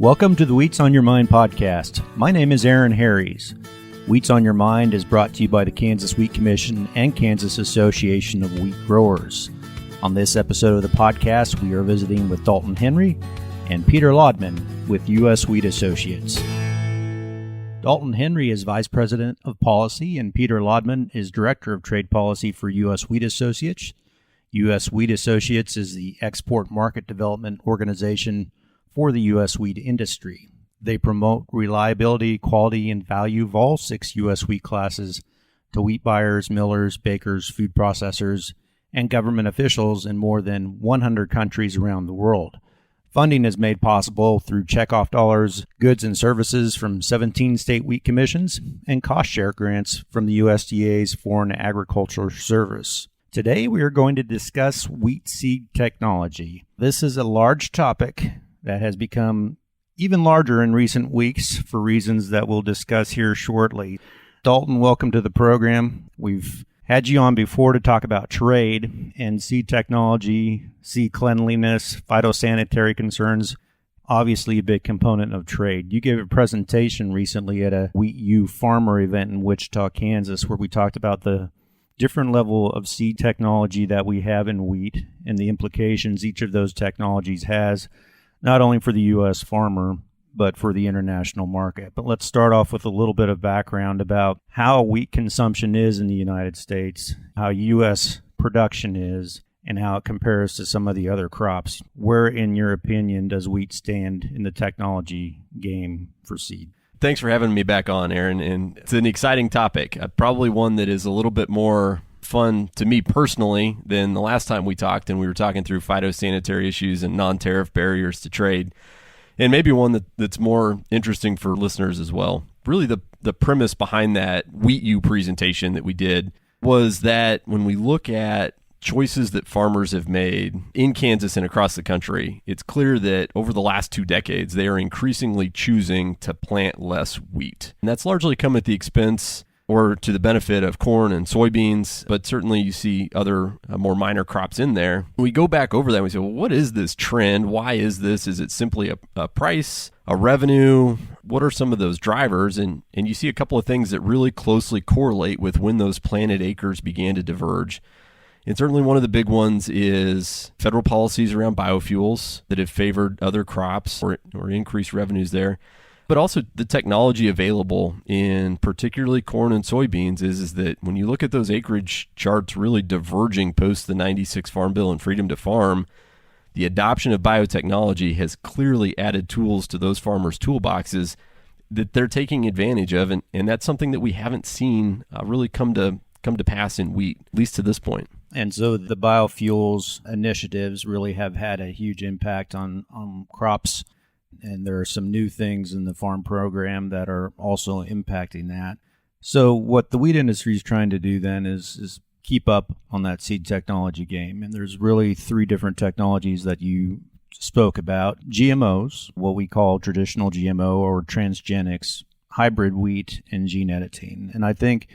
Welcome to the Wheats on Your Mind podcast. My name is Aaron Harries. Wheats on Your Mind is brought to you by the Kansas Wheat Commission and Kansas Association of Wheat Growers. On this episode of the podcast, we are visiting with Dalton Henry and Peter Laudman with U.S. Wheat Associates. Dalton Henry is Vice President of Policy, and Peter Laudman is Director of Trade Policy for U.S. Wheat Associates. U.S. Wheat Associates is the export market development organization for the U.S. wheat industry. They promote reliability, quality, and value of all 6 U.S. wheat classes to wheat buyers, millers, bakers, food processors, and government officials in more than 100 countries around the world. Funding is made possible through checkoff dollars, goods and services from 17 state wheat commissions, and cost share grants from the USDA's Foreign Agriculture Service. Today we are going to discuss wheat seed technology. This is a large topic that has become even larger in recent weeks for reasons that we'll discuss here shortly. Dalton, welcome to the program. We've had you on before to talk about trade and seed technology, seed cleanliness, phytosanitary concerns, obviously a big component of trade. You gave a presentation recently at a Wheat U farmer event in Wichita, Kansas, where we talked about the different level of seed technology that we have in wheat and the implications each of those technologies has, not only for the U.S. farmer, but for the international market. But let's start off with a little bit of background about how wheat consumption is in the United States, how U.S. production is, and how it compares to some of the other crops. Where, in your opinion, does wheat stand in the technology game for seed? Thanks for having me back on, Aaron. And it's an exciting topic, probably one that is a little bit more fun to me personally than the last time we talked, and we were talking through phytosanitary issues and non-tariff barriers to trade, and maybe one that's more interesting for listeners as well. Really, the premise behind that Wheat U presentation that we did was that when we look at choices that farmers have made in Kansas and across the country, it's clear that over the last 2 decades, they are increasingly choosing to plant less wheat. And that's largely come at the expense or to the benefit of corn and soybeans, but certainly you see other more minor crops in there. We go back over that and we say, well, what is this trend? Why is this? Is it simply a price, a revenue? What are some of those drivers? And you see a couple of things that really closely correlate with when those planted acres began to diverge. And certainly one of the big ones is federal policies around biofuels that have favored other crops or increased revenues there. But also the technology available in particularly corn and soybeans is that when you look at those acreage charts really diverging post the 96 Farm Bill and Freedom to Farm, the adoption of biotechnology has clearly added tools to those farmers' toolboxes that they're taking advantage of. And that's something that we haven't seen really come to pass in wheat, at least to this point. And so the biofuels initiatives really have had a huge impact on crops. And there are some new things in the farm program that are also impacting that. So what the wheat industry is trying to do then is keep up on that seed technology game. And there's really 3 different technologies that you spoke about. GMOs, what we call traditional GMO or transgenics, hybrid wheat, and gene editing. And I think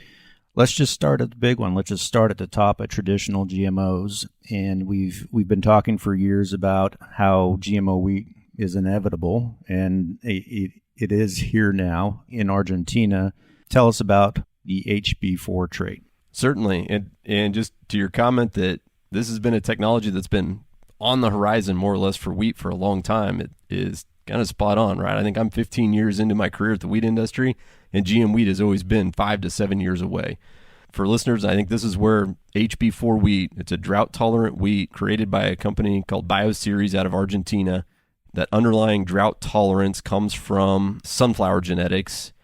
let's just start at the big one. Let's just start at the top at traditional GMOs. And we've been talking for years about how GMO wheat is inevitable, and it is here now in Argentina. Tell us about the HB4 trait. Certainly, and just to your comment that this has been a technology that's been on the horizon more or less for wheat for a long time, it is kind of spot on, right? I think I'm 15 years into my career at the wheat industry, and GM wheat has always been 5 to 7 years away. For listeners, I think this is where HB4 wheat, it's a drought-tolerant wheat created by a company called Bioceres out of Argentina. That underlying drought tolerance comes from sunflower genetics,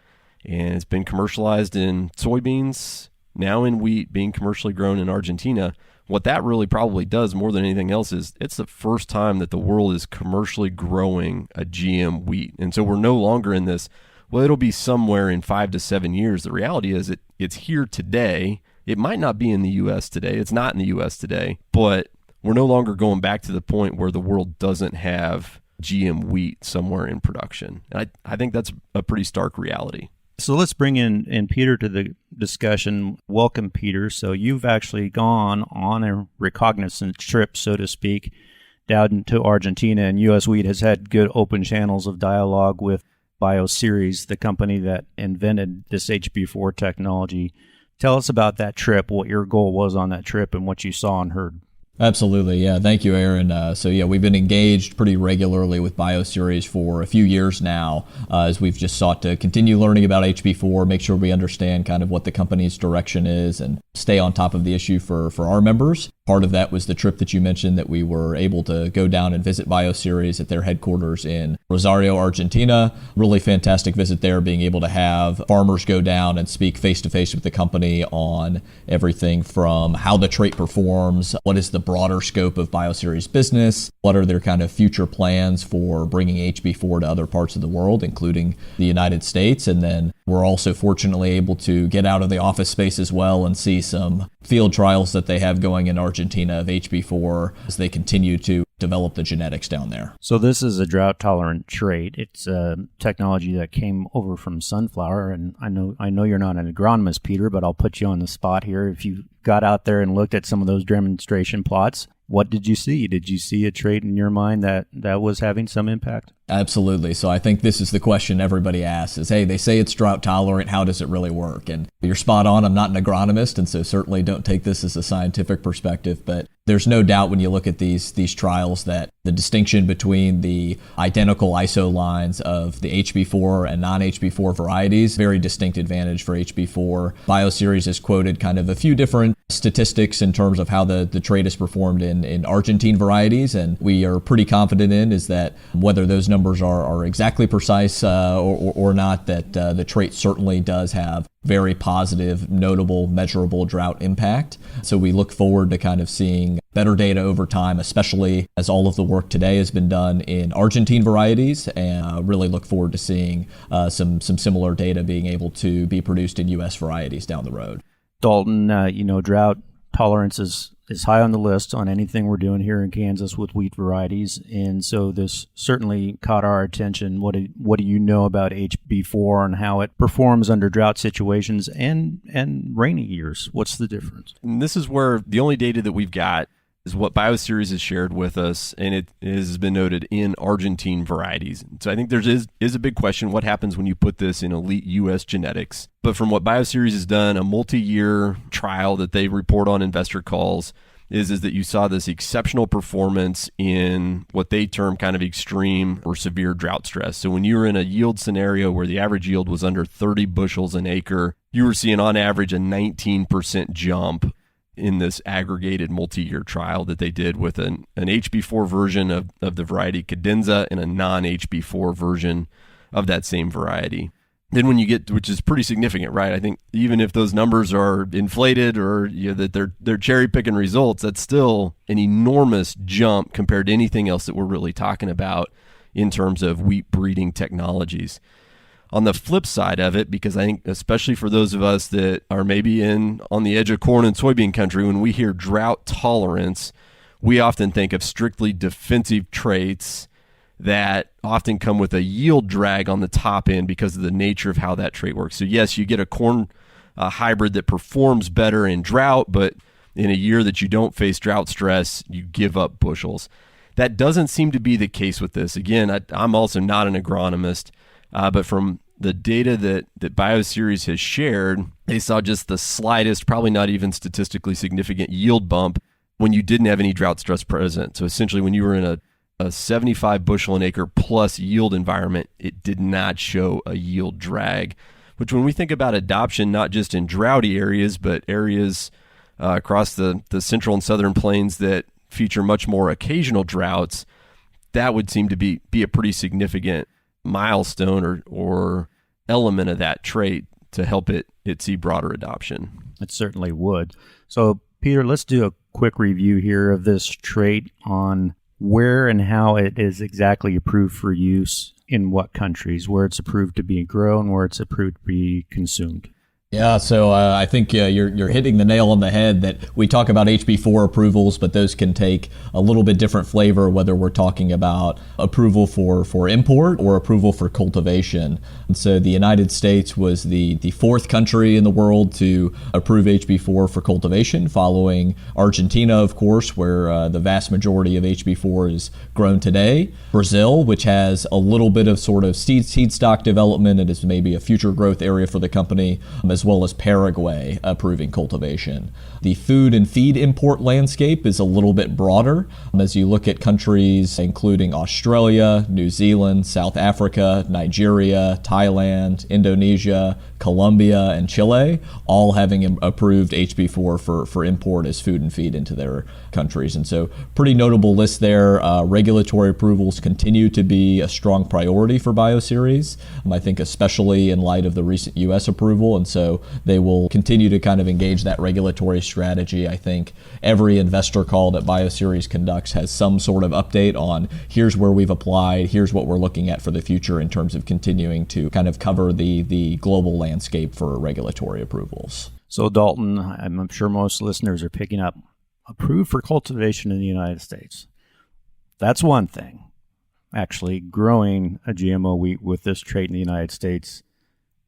and it's been commercialized in soybeans, now in wheat, being commercially grown in Argentina. What that really probably does more than anything else is it's the first time that the world is commercially growing a GM wheat. And so we're no longer in this, well, it'll be somewhere in 5 to 7 years. The reality is it's here today. It might not be in the U.S. today. It's not in the U.S. today, but we're no longer going back to the point where the world doesn't have GM wheat somewhere in production. And I think that's a pretty stark reality. So let's bring in Peter to the discussion. Welcome, Peter. So you've actually gone on a reconnaissance trip, so to speak, down to Argentina, and U.S. Wheat has had good open channels of dialogue with Bioceres, the company that invented this HB4 technology. Tell us about that trip, what your goal was on that trip, and what you saw and heard. Absolutely. Yeah. Thank you, Aaron. We've been engaged pretty regularly with Bioceres for a few years now, as we've just sought to continue learning about HB4, make sure we understand kind of what the company's direction is, and stay on top of the issue for our members. Part of that was the trip that you mentioned, that we were able to go down and visit Bioceres at their headquarters in Rosario, Argentina. Really fantastic visit there, being able to have farmers go down and speak face-to-face with the company on everything from how the trait performs, what is the broader scope of Bioceres business, what are their kind of future plans for bringing HB4 to other parts of the world, including the United States. And then we're also fortunately able to get out of the office space as well and see some field trials that they have going in Argentina of HB4 as they continue to develop the genetics down there. So this is a drought-tolerant trait. It's a technology that came over from sunflower, and I know you're not an agronomist, Peter, but I'll put you on the spot here. If you got out there and looked at some of those demonstration plots, what did you see? Did you see a trait in your mind that was having some impact? Absolutely. So I think this is the question everybody asks is, hey, they say it's drought tolerant. How does it really work? And you're spot on. I'm not an agronomist, and so certainly don't take this as a scientific perspective. But there's no doubt when you look at these trials that the distinction between the identical ISO lines of the HB4 and non-HB4 varieties, very distinct advantage for HB4. Bioceres has quoted kind of a few different statistics in terms of how the trait is performed in Argentine varieties, and we are pretty confident in is that whether those numbers are exactly precise or not, that the trait certainly does have very positive, notable, measurable drought impact. So we look forward to kind of seeing better data over time, especially as all of the work today has been done in Argentine varieties, and really look forward to seeing some similar data being able to be produced in U.S. varieties down the road. Dalton, drought tolerance is high on the list on anything we're doing here in Kansas with wheat varieties, and so this certainly caught our attention. What do you know about HB4 and how it performs under drought situations and rainy years? What's the difference? And this is where the only data that we've got is what Bioceres has shared with us, and it has been noted in Argentine varieties. So I think there is a big question, what happens when you put this in elite U.S. genetics? But from what Bioceres has done, a multi-year trial that they report on investor calls, is that you saw this exceptional performance in what they term kind of extreme or severe drought stress. So when you were in a yield scenario where the average yield was under 30 bushels an acre, you were seeing on average a 19% jump in this aggregated multi-year trial that they did with an HB4 version of the variety cadenza and a non-HB4 version of that same variety. Then when you get, which is pretty significant, right? I think even if those numbers are inflated or that they're cherry picking results, that's still an enormous jump compared to anything else that we're really talking about in terms of wheat breeding technologies. On the flip side of it, because I think especially for those of us that are maybe on the edge of corn and soybean country, when we hear drought tolerance, we often think of strictly defensive traits that often come with a yield drag on the top end because of the nature of how that trait works. So yes, you get a corn hybrid that performs better in drought, but in a year that you don't face drought stress, you give up bushels. That doesn't seem to be the case with this. Again, I'm also not an agronomist, but from the data that Bioceres has shared, they saw just the slightest, probably not even statistically significant yield bump when you didn't have any drought stress present. So essentially when you were in a 75 bushel an acre plus yield environment, it did not show a yield drag, which when we think about adoption, not just in droughty areas, but areas across the central and southern plains that feature much more occasional droughts, that would seem to be a pretty significant milestone or element of that trait to help it see broader adoption. It certainly would. So Peter, let's do a quick review here of this trait on where and how it is exactly approved for use in what countries, where it's approved to be grown, where it's approved to be consumed. Yeah, so I think you're hitting the nail on the head that we talk about HB4 approvals, but those can take a little bit different flavor, whether we're talking about approval for import or approval for cultivation. And so the United States was the fourth country in the world to approve HB4 for cultivation, following Argentina, of course, where the vast majority of HB4 is grown today. Brazil, which has a little bit of sort of seed stock development, it is maybe a future growth area for the company, as well as Paraguay approving cultivation. The food and feed import landscape is a little bit broader as you look at countries including Australia, New Zealand, South Africa, Nigeria, Thailand, Indonesia, Colombia, and Chile, all having approved HB4 for import as food and feed into their countries. And so pretty notable list there. Regulatory approvals continue to be a strong priority for Bioceres, I think especially in light of the recent U.S. approval. And so they will continue to kind of engage that regulatory strategy. I think every investor call that Bioceres conducts has some sort of update on here's where we've applied, here's what we're looking at for the future in terms of continuing to kind of cover the global landscape for regulatory approvals. So Dalton, I'm sure most listeners are picking up approved for cultivation in the United States. That's one thing. Actually, growing a GMO wheat with this trait in the United States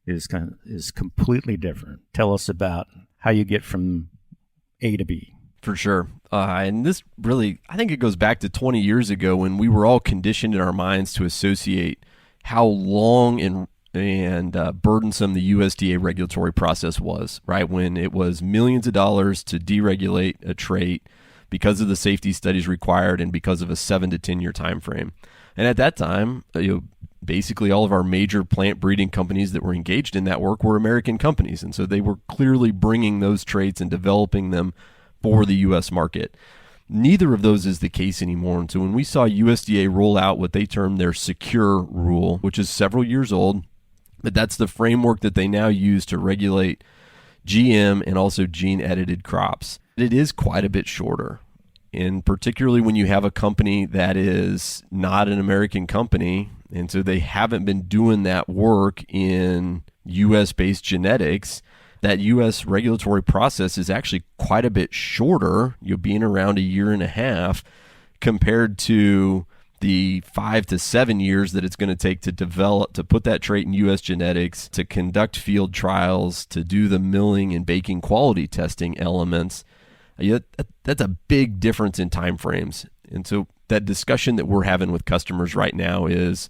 is completely different. Tell us about how you get from A to B. For sure. And this really, I think it goes back to 20 years ago when we were all conditioned in our minds to associate how long and burdensome the USDA regulatory process was, right? When it was millions of dollars to deregulate a trait because of the safety studies required and because of a 7 to 10 year time frame. And at that time, basically all of our major plant breeding companies that were engaged in that work were American companies. And so they were clearly bringing those traits and developing them for the U.S. market. Neither of those is the case anymore. And so when we saw USDA roll out what they termed their secure rule, which is several years old, but that's the framework that they now use to regulate GM and also gene-edited crops. It is quite a bit shorter. And particularly when you have a company that is not an American company, and so they haven't been doing that work in U.S.-based genetics, that U.S. regulatory process is actually quite a bit shorter, being around a year and a half, compared to the 5 to 7 years that it's going to take to develop, to put that trait in U.S. genetics, to conduct field trials, to do the milling and baking quality testing elements. That's a big difference in timeframes. And so that discussion that we're having with customers right now is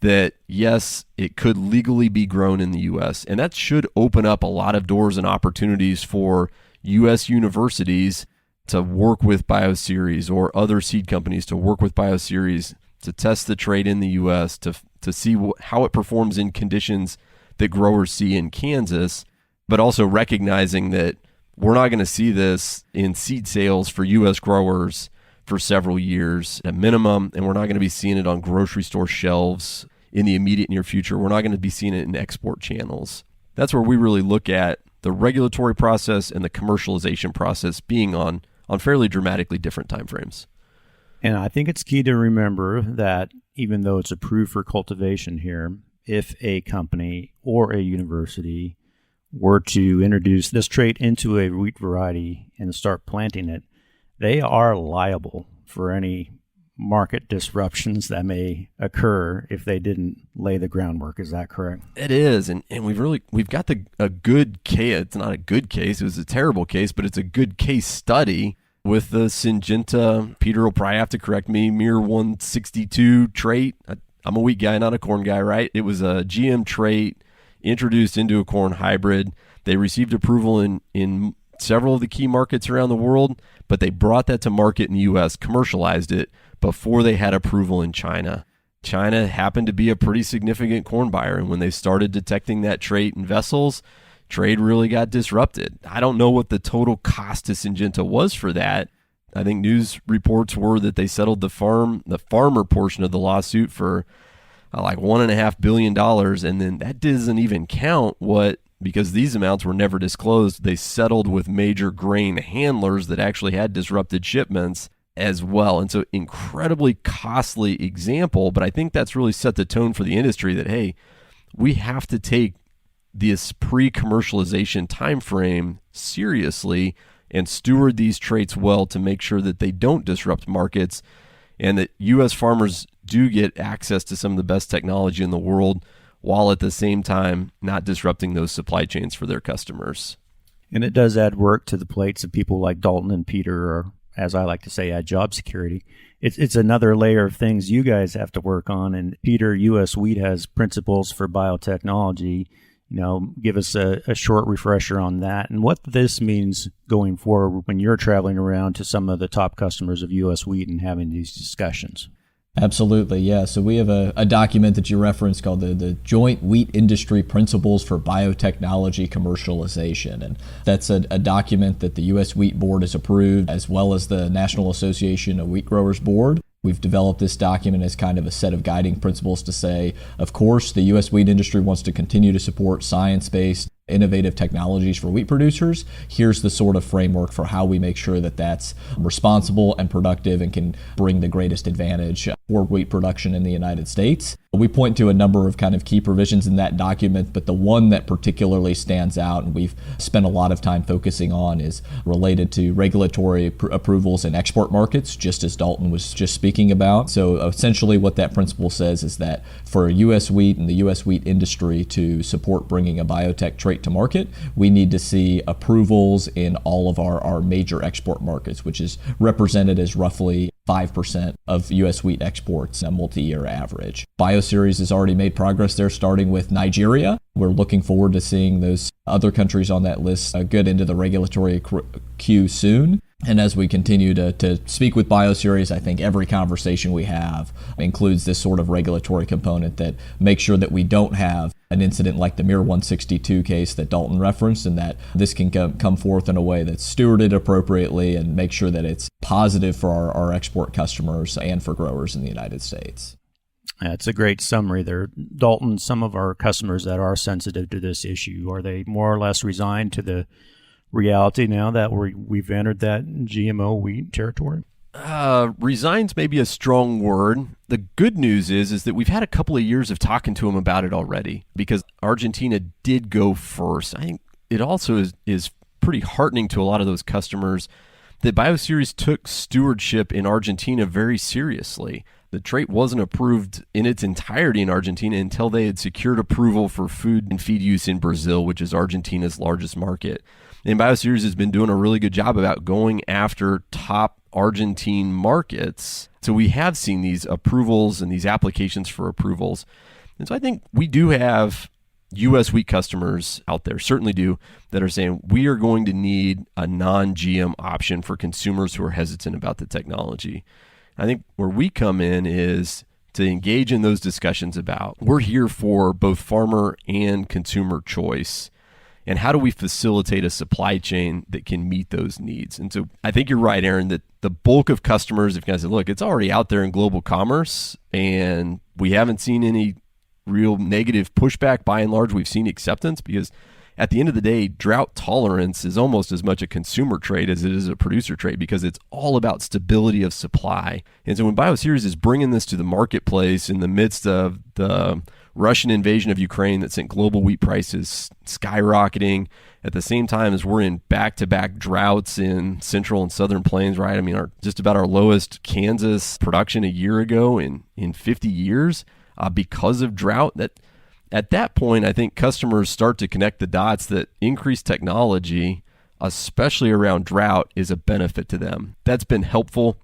that, yes, it could legally be grown in the U.S., and that should open up a lot of doors and opportunities for U.S. universities to work with Bioceres or other seed companies to work with Bioceres to test the trait in the U.S., to see how it performs in conditions that growers see in Kansas, but also recognizing that we're not going to see this in seed sales for U.S. growers for several years at minimum, and we're not going to be seeing it on grocery store shelves in the immediate near future. We're not going to be seeing it in export channels. That's where we really look at the regulatory process and the commercialization process being on fairly dramatically different timeframes. And I think it's key to remember that even though it's approved for cultivation here, if a company or a university were to introduce this trait into a wheat variety and start planting it, they are liable for any market disruptions that may occur if they didn't lay the groundwork. Is that correct? It is, and we've got a good case. It's not a good case. It was a terrible case, but it's a good case study with the Syngenta. Peter will probably have to correct me. MIR 162 trait. I'm a wheat guy, not a corn guy, right? It was a GM trait introduced into a corn hybrid. They received approval in several of the key markets around the world, but they brought that to market in the U.S., commercialized it before they had approval in China. China happened to be a pretty significant corn buyer, and when they started detecting that trait in vessels, trade really got disrupted. I don't know what the total cost to Syngenta was for that. I think news reports were that they settled the farmer portion of the lawsuit for like $1.5 billion, and then that doesn't even count because these amounts were never disclosed. They settled with major grain handlers that actually had disrupted shipments as well. And so incredibly costly example, but I think that's really set the tone for the industry that, hey, we have to take this pre-commercialization timeframe seriously and steward these traits well to make sure that they don't disrupt markets and that U.S. farmers do get access to some of the best technology in the world while at the same time not disrupting those supply chains for their customers. And it does add work to the plates of people like Dalton and Peter, or as I like to say, add job security. It's another layer of things you guys have to work on. And Peter, U.S. Wheat has principles for biotechnology. Give us a short refresher on that and what this means going forward when you're traveling around to some of the top customers of U.S. Wheat and having these discussions. Absolutely, yeah. So we have a document that you referenced called the Joint Wheat Industry Principles for Biotechnology Commercialization. And that's a document that the U.S. Wheat Board has approved, as well as the National Association of Wheat Growers Board. We've developed this document as kind of a set of guiding principles to say, of course, the U.S. wheat industry wants to continue to support science-based innovative technologies for wheat producers. Here's the sort of framework for how we make sure that that's responsible and productive and can bring the greatest advantage for wheat production in the United States. We point to a number of kind of key provisions in that document, but the one that particularly stands out and we've spent a lot of time focusing on is related to regulatory approvals in export markets, just as Dalton was just speaking about. So essentially what that principle says is that for U.S. wheat and the U.S. wheat industry to support bringing a biotech trait to market, we need to see approvals in all of our major export markets, which is represented as roughly 5% of U.S. wheat exports, a multi-year average. Bioceres has already made progress there, starting with Nigeria. We're looking forward to seeing those other countries on that list get into the regulatory queue soon. And as we continue to speak with Bioceres, I think every conversation we have includes this sort of regulatory component that makes sure that we don't have an incident like the MIR 162 case that Dalton referenced, and that this can come forth in a way that's stewarded appropriately and make sure that it's positive for our export customers and for growers in the United States. That's a great summary there. Dalton, some of our customers that are sensitive to this issue, are they more or less resigned to the reality now that we've entered that GMO wheat territory? Resigns may be a strong word. The good news is that we've had a couple of years of talking to them about it already, because Argentina did go first. I think it also is pretty heartening to a lot of those customers that Bioceres took stewardship in Argentina very seriously. The trait wasn't approved in its entirety in Argentina until they had secured approval for food and feed use in Brazil, which is Argentina's largest market. And Bioceres has been doing a really good job about going after top Argentine markets. So we have seen these approvals and these applications for approvals. And so I think we do have U.S. wheat customers out there, certainly do, that are saying we are going to need a non-GM option for consumers who are hesitant about the technology. I think where we come in is to engage in those discussions about we're here for both farmer and consumer choice. And how do we facilitate a supply chain that can meet those needs? And so I think you're right, Aaron, that the bulk of customers, if you guys say, look, it's already out there in global commerce and we haven't seen any real negative pushback. By and large, we've seen acceptance, because at the end of the day, drought tolerance is almost as much a consumer trait as it is a producer trait, because it's all about stability of supply. And so when Bioceres is bringing this to the marketplace in the midst of the Russian invasion of Ukraine that sent global wheat prices skyrocketing, at the same time as we're in back-to-back droughts in central and southern plains, right? I mean, just about our lowest Kansas production a year ago in 50 years because of drought. That at that point, I think customers start to connect the dots that increased technology, especially around drought, is a benefit to them. That's been helpful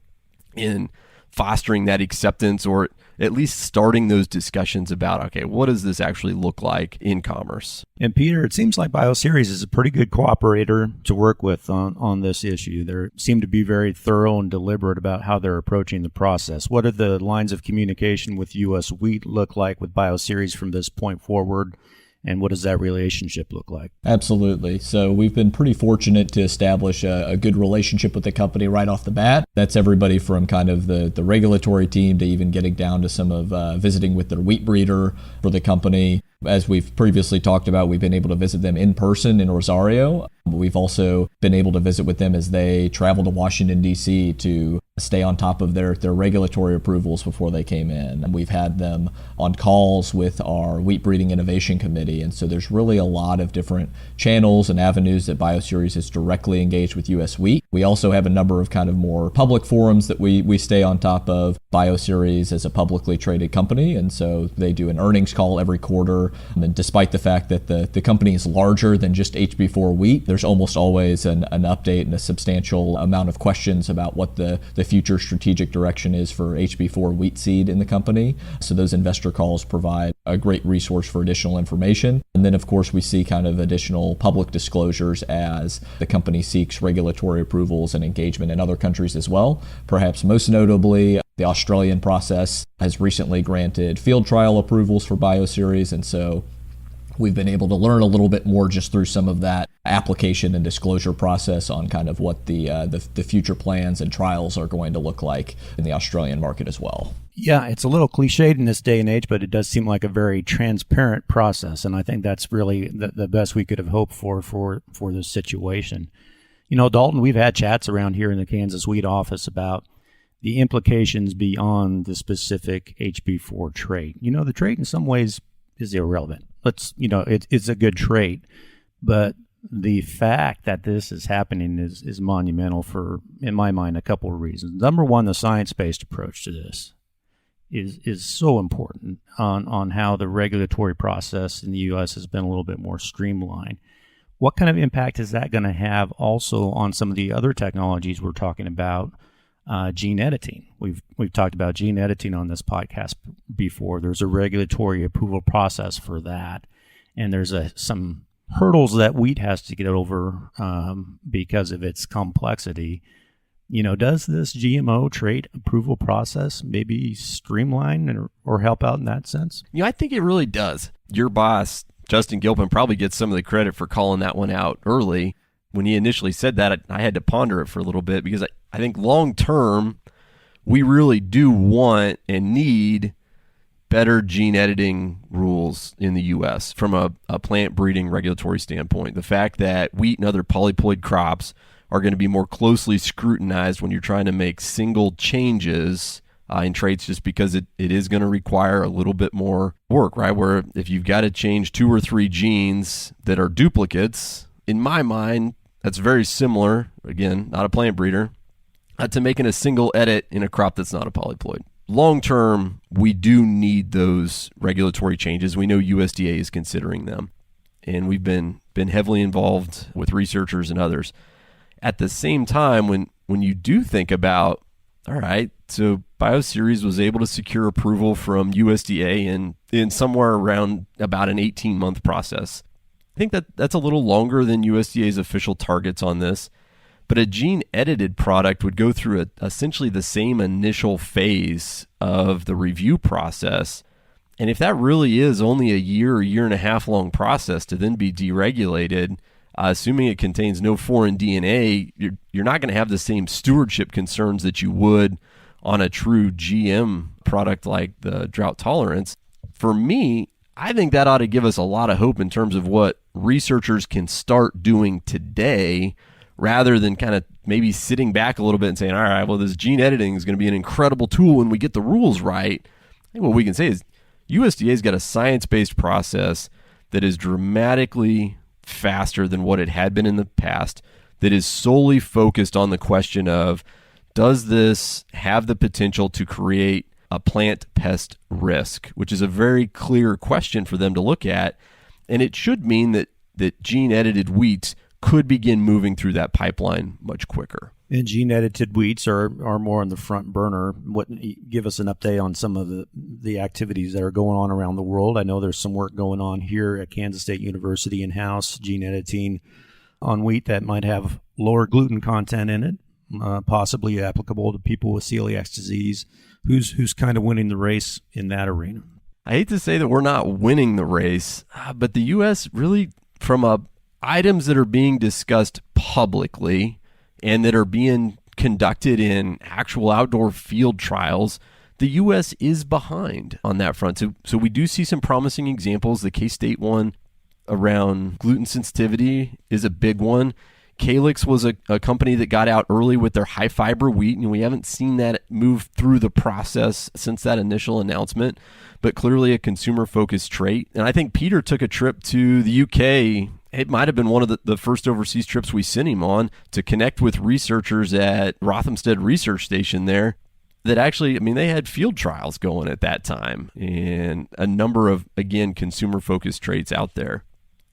in fostering that acceptance, or at least starting those discussions about, okay, what does this actually look like in commerce? And Peter, it seems like Bioceres is a pretty good cooperator to work with on this issue. They seem to be very thorough and deliberate about how they're approaching the process. What do the lines of communication with U.S. wheat look like with Bioceres from this point forward? And what does that relationship look like? Absolutely. So we've been pretty fortunate to establish a good relationship with the company right off the bat. That's everybody from kind of the regulatory team to even getting down to some of visiting with their wheat breeder for the company. As we've previously talked about, we've been able to visit them in person in Rosario. We've also been able to visit with them as they travel to Washington, D.C. to stay on top of their regulatory approvals before they came in. And we've had them on calls with our Wheat Breeding Innovation Committee. And so there's really a lot of different channels and avenues that Bioceres is directly engaged with U.S. wheat. We also have a number of kind of more public forums that we stay on top of. Bioceres is a publicly traded company, and so they do an earnings call every quarter. And despite the fact that the company is larger than just HB4 wheat, there's almost always an update and a substantial amount of questions about what the future strategic direction is for HB4 wheat seed in the company. So those investor calls provide a great resource for additional information. And then, of course, we see kind of additional public disclosures as the company seeks regulatory approvals and engagement in other countries as well. Perhaps most notably, the Australian process has recently granted field trial approvals for Bioceres, and so we've been able to learn a little bit more just through some of that application and disclosure process on kind of what the future plans and trials are going to look like in the Australian market as well. Yeah, it's a little cliched in this day and age, but it does seem like a very transparent process, and I think that's really the best we could have hoped for this situation. You know, Dalton, we've had chats around here in the Kansas Wheat office about the implications beyond the specific HB4 trait. You know, the trait in some ways is irrelevant. It's a good trait, but the fact that this is happening is monumental for, in my mind, a couple of reasons. Number one, the science-based approach to this is so important on how the regulatory process in the U.S. has been a little bit more streamlined. What kind of impact is that going to have also on some of the other technologies we're talking about? Gene editing. We've talked about gene editing on this podcast before. There's a regulatory approval process for that, and there's some hurdles that wheat has to get over because of its complexity. You know, does this GMO trait approval process maybe streamline or help out in that sense? You know, I think it really does. Your boss, Justin Gilpin, probably gets some of the credit for calling that one out early. When he initially said that, I had to ponder it for a little bit because I think long term, we really do want and need better gene editing rules in the U.S. from a plant breeding regulatory standpoint. The fact that wheat and other polyploid crops are going to be more closely scrutinized when you're trying to make single changes in traits, just because it is going to require a little bit more work, right? Where if you've got to change 2 or 3 genes that are duplicates, in my mind, that's very similar, again, not a plant breeder, to making a single edit in a crop that's not a polyploid. Long term, we do need those regulatory changes. We know USDA is considering them, and we've been heavily involved with researchers and others. At the same time, when you do think about, all right, so Bioceres was able to secure approval from USDA in somewhere around about an 18-month process. I think that's a little longer than USDA's official targets on this, but a gene-edited product would go through essentially the same initial phase of the review process. And if that really is only a year and a half long process to then be deregulated, assuming it contains no foreign DNA, you're not going to have the same stewardship concerns that you would on a true GM product like the drought tolerance. For me, I think that ought to give us a lot of hope in terms of what researchers can start doing today, rather than kind of maybe sitting back a little bit and saying, all right, well, this gene editing is going to be an incredible tool when we get the rules right. I think what we can say is USDA's got a science-based process that is dramatically faster than what it had been in the past, that is solely focused on the question of, does this have the potential to create a plant pest risk, which is a very clear question for them to look at. And it should mean that gene-edited wheats could begin moving through that pipeline much quicker. And gene-edited wheats are more on the front burner. Give us an update on some of the activities that are going on around the world. I know there's some work going on here at Kansas State University in-house, gene editing on wheat that might have lower gluten content in it, possibly applicable to people with celiac disease. Who's kind of winning the race in that arena? I hate to say that we're not winning the race, but the U.S. really, from items that are being discussed publicly and that are being conducted in actual outdoor field trials, the U.S. is behind on that front. So we do see some promising examples. The K-State one around gluten sensitivity is a big one. Calyx was a company that got out early with their high fiber wheat, and we haven't seen that move through the process since that initial announcement, but clearly a consumer-focused trait. And I think Peter took a trip to the UK. It might have been one of the first overseas trips we sent him on to connect with researchers at Rothamsted Research Station there that actually, I mean, they had field trials going at that time and a number of, again, consumer-focused traits out there.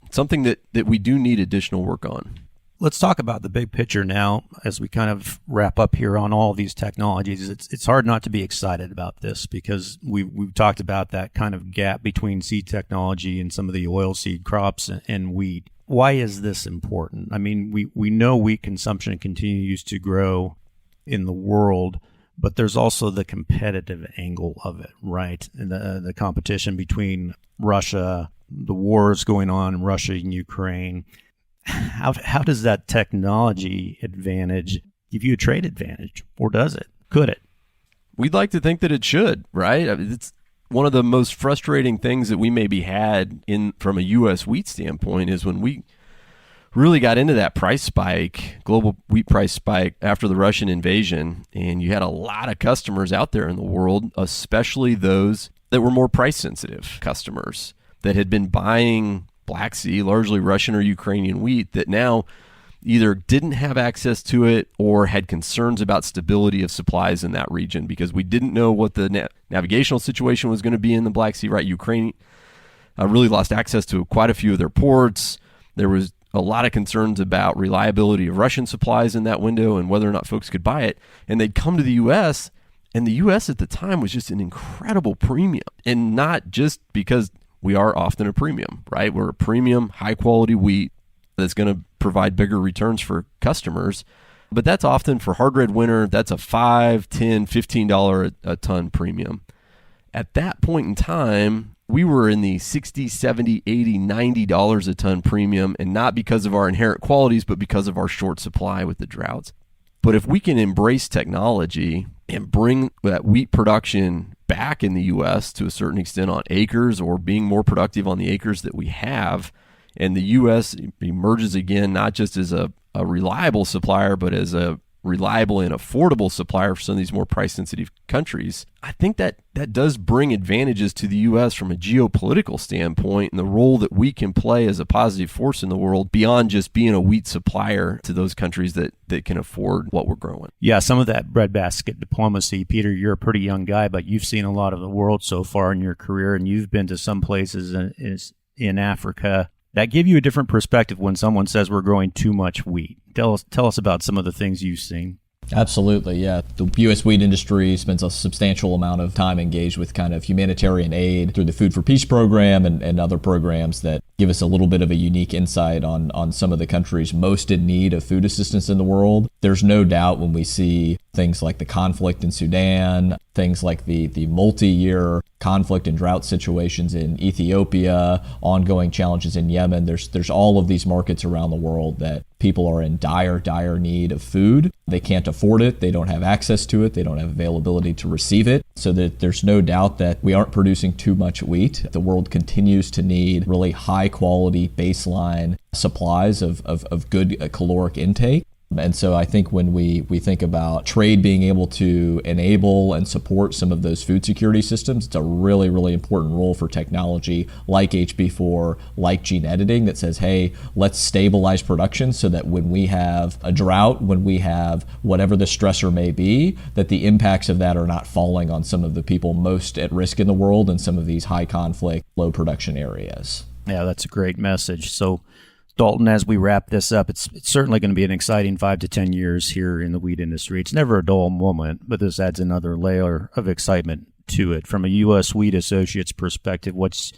Something that we do need additional work on. Let's talk about the big picture now as we kind of wrap up here on all these technologies. It's hard not to be excited about this because we've talked about that kind of gap between seed technology and some of the oilseed crops and wheat. Why is this important? I mean, we know wheat consumption continues to grow in the world, but there's also the competitive angle of it, right? And the competition between Russia, the wars going on in Russia and Ukraine. How does that technology advantage give you a trade advantage, or does it? Could it? We'd like to think that it should, right? I mean, it's one of the most frustrating things that we maybe had from a U.S. wheat standpoint is when we really got into that price spike, global wheat price spike after the Russian invasion, and you had a lot of customers out there in the world, especially those that were more price sensitive customers that had been buying Black Sea, largely Russian or Ukrainian wheat, that now either didn't have access to it or had concerns about stability of supplies in that region because we didn't know what the navigational situation was going to be in the Black Sea, right? Ukraine really lost access to quite a few of their ports. There was a lot of concerns about reliability of Russian supplies in that window and whether or not folks could buy it. And they'd come to the U.S., and the U.S. at the time was just an incredible premium, and not just because we are often a premium, right? We're a premium, high-quality wheat that's going to provide bigger returns for customers. But that's often for hard red winter, that's a $5, $10, $15 a ton premium. At that point in time, we were in the $60, $70, $80, $90 a ton premium, and not because of our inherent qualities, but because of our short supply with the droughts. But if we can embrace technology and bring that wheat production back in the U.S. to a certain extent on acres, or being more productive on the acres that we have, and the U.S. emerges again not just as a reliable supplier, but as a reliable and affordable supplier for some of these more price-sensitive countries, I think that does bring advantages to the U.S. from a geopolitical standpoint and the role that we can play as a positive force in the world beyond just being a wheat supplier to those countries that can afford what we're growing. Yeah, some of that breadbasket diplomacy. Peter, you're a pretty young guy, but you've seen a lot of the world so far in your career, and you've been to some places in Africa that give you a different perspective when someone says we're growing too much wheat. Tell us about some of the things you've seen. Absolutely, yeah. The U.S. wheat industry spends a substantial amount of time engaged with kind of humanitarian aid through the Food for Peace program and other programs that give us a little bit of a unique insight on some of the countries most in need of food assistance in the world. There's no doubt when we see things like the conflict in Sudan, things like the multi-year conflict and drought situations in Ethiopia, ongoing challenges in Yemen. There's all of these markets around the world that people are in dire need of food. They can't afford it. They don't have access to it. They don't have availability to receive it. So that there's no doubt that we aren't producing too much wheat. The world continues to need really high quality baseline supplies of good caloric intake. And so I think when we think about trade being able to enable and support some of those food security systems, it's a really, really important role for technology like HB4, like gene editing that says, hey, let's stabilize production so that when we have a drought, when we have whatever the stressor may be, that the impacts of that are not falling on some of the people most at risk in the world in some of these high conflict, low production areas. Yeah, that's a great message. So Dalton, as we wrap this up, it's certainly going to be an exciting 5 to 10 years here in the wheat industry. It's never a dull moment, but this adds another layer of excitement to it. From a U.S. Wheat Associates perspective, what's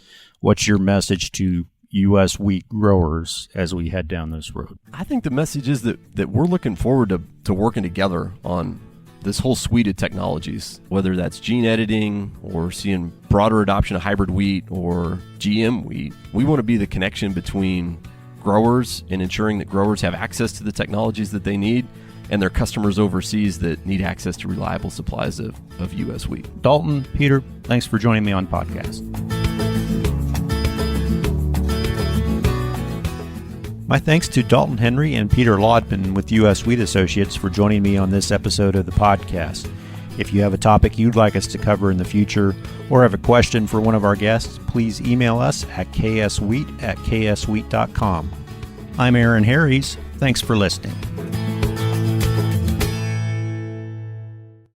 your message to U.S. wheat growers as we head down this road? I think the message is that we're looking forward to working together on this whole suite of technologies, whether that's gene editing or seeing broader adoption of hybrid wheat or GM wheat. We want to be the connection between growers and ensuring that growers have access to the technologies that they need, and their customers overseas that need access to reliable supplies of U.S. wheat. Dalton, Peter, thanks for joining me on the podcast. My thanks to Dalton Henry and Peter Laudman with U.S. Wheat Associates for joining me on this episode of the podcast. If you have a topic you'd like us to cover in the future or have a question for one of our guests, please email us at kswheat@kswheat.com. I'm Aaron Harries. Thanks for listening.